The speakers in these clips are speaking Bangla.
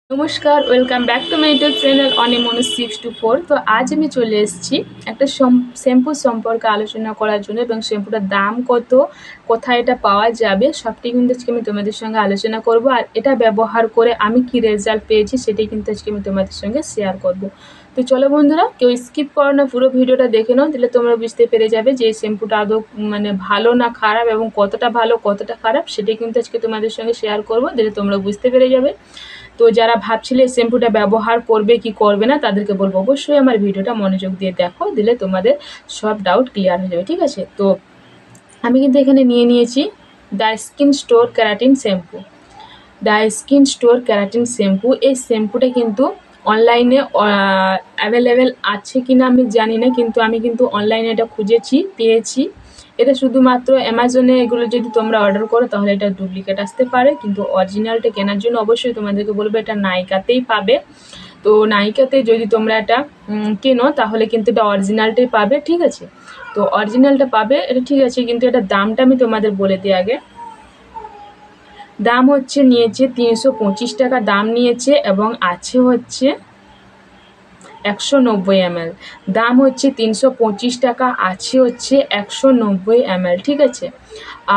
নমস্কার, welcome back to my YouTube channel অনিমনু 624। তো আজ আমি চলে এসেছি একটা শ্যাম্পু সম্পর্কে আলোচনা করার জন্য, এবং শ্যাম্পুটার দাম কত, কোথায় এটা পাওয়া যাবে, সবটাই কিন্তু আজকে আমি তোমাদের সঙ্গে আলোচনা করব। আর এটা ব্যবহার করে আমি কি রেজাল্ট পেয়েছি সেটাই কিন্তু আজকে আমি তোমাদের সঙ্গে শেয়ার করব। তো চলো বন্ধুরা, কেউ স্কিপ করো না, পুরো ভিডিওটা দেখে নাও, তাহলে তোমরা বুঝতে পেরে যাবে যে এই শ্যাম্পুটা আদৌ ভালো না খারাপ, এবং কতটা ভালো কতটা খারাপ সেটাই কিন্তু আজকে তোমাদের সঙ্গে শেয়ার করবো, তাহলে তোমরা বুঝতে পেরে যাবে। তো যারা ভাবছিলে শ্যাম্পুটা ব্যবহার করবে কি করবে না, তাদেরকে বলবো অবশ্যই আমার ভিডিওটা মনোযোগ দিয়ে দেখো, দিলে তোমাদের সব ডাউট ক্লিয়ার হয়ে যাবে। ঠিক আছে, তো আমি কিন্তু এখানে নিয়ে নিয়েছি the skin store keratin shampoo. The skin store keratin shampoo, এই শ্যাম্পুটা কিন্তু অনলাইনে অ্যাভেলেবেল আছে কি না আমি জানি না, কিন্তু আমি কিন্তু অনলাইনে এটা খুঁজেছি, পেয়েছি। এটা শুধুমাত্র অ্যামাজনে এগুলো যদি তোমরা অর্ডার করো তাহলে এটা ডুপ্লিকেট আসতে পারে, কিন্তু অরিজিনালটা কেনার জন্য অবশ্যই তোমাদেরকে বলবো এটা নাইকাতেই পাবে। তো নাইকাতে যদি তোমরা এটা কেনো তাহলে কিন্তু এটা অরিজিনালটাই পাবে। ঠিক আছে, তো অরিজিনালটা পাবে, এটা ঠিক আছে, কিন্তু এটা দামটা আমি তোমাদের বলে দিই আগে। দাম হচ্ছে নিয়েছে 325 টাকা দাম নিয়েছে, এবং আছে হচ্ছে 190 ml। দাম হচ্ছে 325 টাকা, আছে হচ্ছে 190 ml। ঠিক আছে,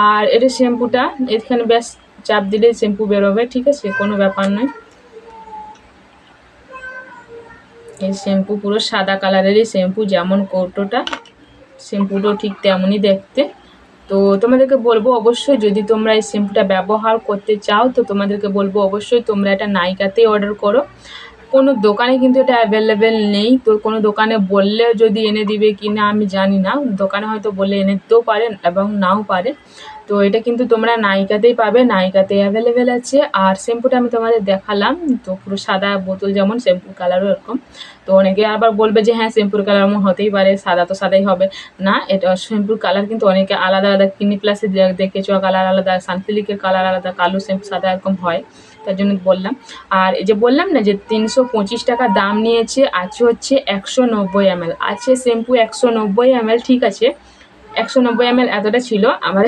আর এটা শ্যাম্পুটা এখানে ব্যাস চাপ দিলে শ্যাম্পু বেরোবে। ঠিক আছে, কোনো ব্যাপার নয়। এই শ্যাম্পু পুরো সাদা কালারেরই শ্যাম্পু, যেমন কৌটোটা শ্যাম্পুটাও ঠিক তেমনই দেখতে। তো তোমাদেরকে বলবো অবশ্যই যদি তোমরা এই শ্যাম্পুটা ব্যবহার করতে চাও, তো তোমাদেরকে বলবো অবশ্যই তোমরা এটা নাইকাতেই অর্ডার করো। কোনো দোকানে কিন্তু এটা অ্যাভেলেবেল নেই। তো কোনো দোকানে বললে যদি এনে দিবে কি না আমি জানি না, দোকানে হয়তো বলে এনে দিতেও পারেন এবং নাও পারে। তো এটা কিন্তু তোমরা নাইকাতেই পাবে, নাইকাতে অ্যাভেলেবেল আছে। আর শ্যাম্পুটা আমি তোমাদের দেখালাম, তো পুরো সাদা বোতল, যেমন শ্যাম্পুর কালারও এরকম। তো অনেকে আবার বলবে যে হ্যাঁ শ্যাম্পুর কালার এমন হতেই পারে, সাদা তো সাদাই হবে। না, এটা শ্যাম্পুর কালার কিন্তু অনেকে আলাদা আলাদা, ক্লিনিক প্লাসে দেখেছো কালার আলাদা, সানসিল্কের কালার আলাদা, কালো শ্যাম্পু সাদা এরকম হয়, তার জন্য বললাম। আর এই যে বললাম না যে 325 টাকা দাম নিয়েছে, আছে হচ্ছে 190 ml, আছে শ্যাম্পু 190 ml। ঠিক আছে, 190 ml এতটা ছিল আমার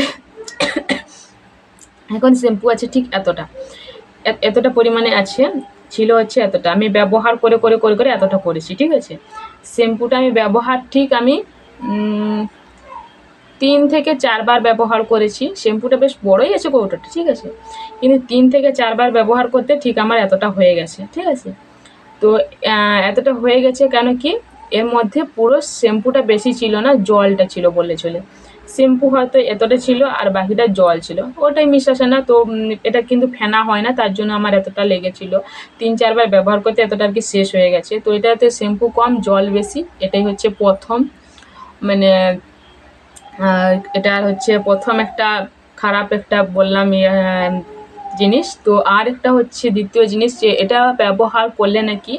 এখন শ্যাম্পু আছে ঠিক এতটা, এতটা পরিমাণে আছে, ছিল হচ্ছে এতটা। আমি ব্যবহার করে করে করে করে এতটা করেছি। ঠিক আছে, শ্যাম্পুটা আমি ব্যবহার ঠিক আমি 3 থেকে 4 বার ব্যবহার করেছি। শ্যাম্পুটা বেশ বড়ই আছে কৌটোটা, ঠিক আছে, কিন্তু 3 থেকে 4 বার ব্যবহার করতে ঠিক আমার এতটা হয়ে গেছে। ঠিক আছে, তো এতটা হয়ে গেছে কেন কি, এর মধ্যে পুরো শ্যাম্পুটা বেশি ছিল না, জলটা ছিল বললে চলে। শ্যাম্পু হয়তো এতটা ছিল আর বাকিটা জল ছিল, ওটাই মিশাসে না। তো এটা কিন্তু ফেনা হয় না, তার জন্য আমার এতটা লেগেছিল। 3-4 বার ব্যবহার করতে এতটা আর কি শেষ হয়ে গেছে। তো এটাতে শ্যাম্পু কম জল বেশি, এটাই হচ্ছে প্রথম মানে এটা হচ্ছে প্রথম একটা খারাপ একটা বললাম জিনিস। তো আর একটা হচ্ছে দ্বিতীয় জিনিস, যে এটা ব্যবহার করলে নাকি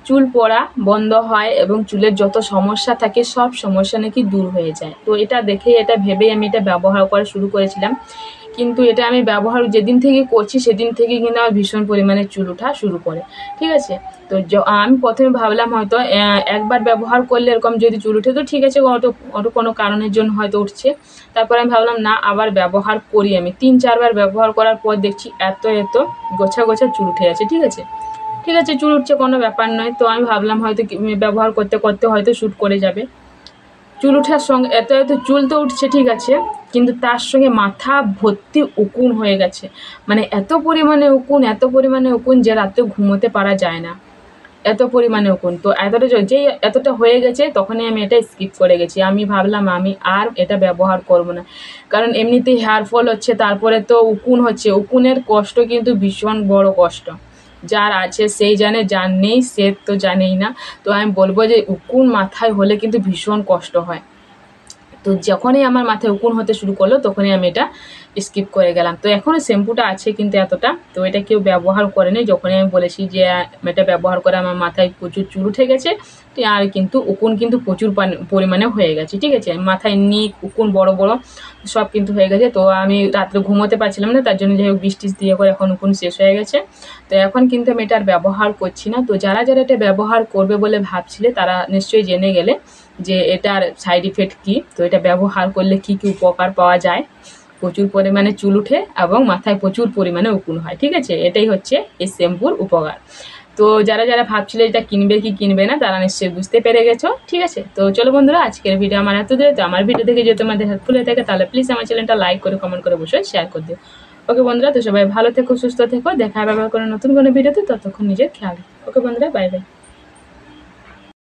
চুল পড়া বন্ধ হয়, এবং চুলের যত সমস্যা থাকে সব সমস্যা নাকি দূর হয়ে যায়। তো এটা দেখে, এটা ভেবেই আমি এটা ব্যবহার করা শুরু করেছিলাম, কিন্তু এটা আমি ব্যবহার যেদিন থেকে করছি সেদিন থেকে কিন্তু আমার ভীষণ পরিমাণে চুল ওঠা শুরু করে। ঠিক আছে, তো আমি প্রথমে ভাবলাম হয়তো একবার ব্যবহার করলে এরকম যদি চুল উঠে তো ঠিক আছে, অটো কোনো কারণের জন্য হয়তো উঠছে। তারপর আমি ভাবলাম না, আবার ব্যবহার করি। আমি 3-4 বার ব্যবহার করার পর দেখছি এত এত গোছা গোছা চুল উঠে যাচ্ছে। ঠিক আছে, ঠিক আছে, চুল উঠছে কোনো ব্যাপার নয়। তো আমি ভাবলাম হয়তো ব্যবহার করতে করতে হয়তো শ্যুট করে যাবে। চুল ওঠার সঙ্গে এত এত চুল তো উঠছে, ঠিক আছে, কিন্তু তার সঙ্গে মাথা ভর্তি উকুন হয়ে গেছে। মানে এত পরিমাণে উকুন, এত পরিমাণে উকুন যে রাতে ঘুমোতে পারা যায় না, এত পরিমাণে উকুন। তো এতটা যেই এতটা হয়ে গেছে তখনই আমি এটা স্কিপ করে গেছি। আমি ভাবলাম আমি আর এটা ব্যবহার করব না, কারণ এমনিতেই হেয়ার ফল হচ্ছে, তারপরে তো উকুন হচ্ছে। উকুনের কষ্ট কিন্তু ভীষণ বড় কষ্ট, যার আছে সেই জানে, যার নেই সে তো জানেই না। তো আমি বলবো যে উকুন মাথায় হলে কিন্তু ভীষণ কষ্ট হয়। তো যখনই আমার মাথায় উকুন হতে শুরু করলো তখনই আমি এটা স্কিপ করে গেলাম। তো এখনও শ্যাম্পুটা আছে কিন্তু এতটা, তো এটা কেউ ব্যবহার করেনি। যখনই আমি বলেছি যে এটা ব্যবহার করে আমার মাথায় প্রচুর চুল উঠে গেছে, আর কিন্তু উকুন কিন্তু প্রচুর পরিমাণে হয়ে গেছে। ঠিক আছে, মাথায় নিক উকুন বড় বড় সব কিন্তু হয়ে গেছে। তো আমি রাত্রে ঘুমোতে পারছিলাম না, তার জন্য যাই হোক বৃষ্টি দিয়ে করে এখন উকুন শেষ হয়ে গেছে। তো এখন কিন্তু আমি এটা আর ব্যবহার করছি না। তো যারা যারা এটা ব্যবহার করবে বলে ভাবছিলে তারা নিশ্চয়ই জেনে গেলে যে এটার সাইড ইফেক্ট কী, তো এটা ব্যবহার করলে কী কী উপকার পাওয়া যায়। প্রচুর পরিমাণে চুল উঠে এবং মাথায় প্রচুর পরিমাণে উকুন হয়। ঠিক আছে, এটাই হচ্ছে এই শ্যাম্পুর উপকার। তো যারা যারা ভাবছিলে এটা কিনবে কি কিনবে না, তারা নিশ্চয়ই বুঝতে পেরে গেছো। ঠিক আছে, তো চলো বন্ধুরা, আজকের ভিডিও আমার এত দিয়ে। তো আমার ভিডিও দেখে যদি তোমাদের হেল্পফুল হয়ে থাকে তাহলে প্লিজ আমার চ্যানেলটা লাইক করে কমেন্ট করে অবশ্যই শেয়ার করে দিও। ওকে বন্ধুরা, তো সবাই ভালো থেকো, সুস্থ থেকো, দেখা হবে আবার কোনো নতুন কোনো ভিডিওতে। ততক্ষণ নিজের খেয়াল। ওকে বন্ধুরা, বাই বাই।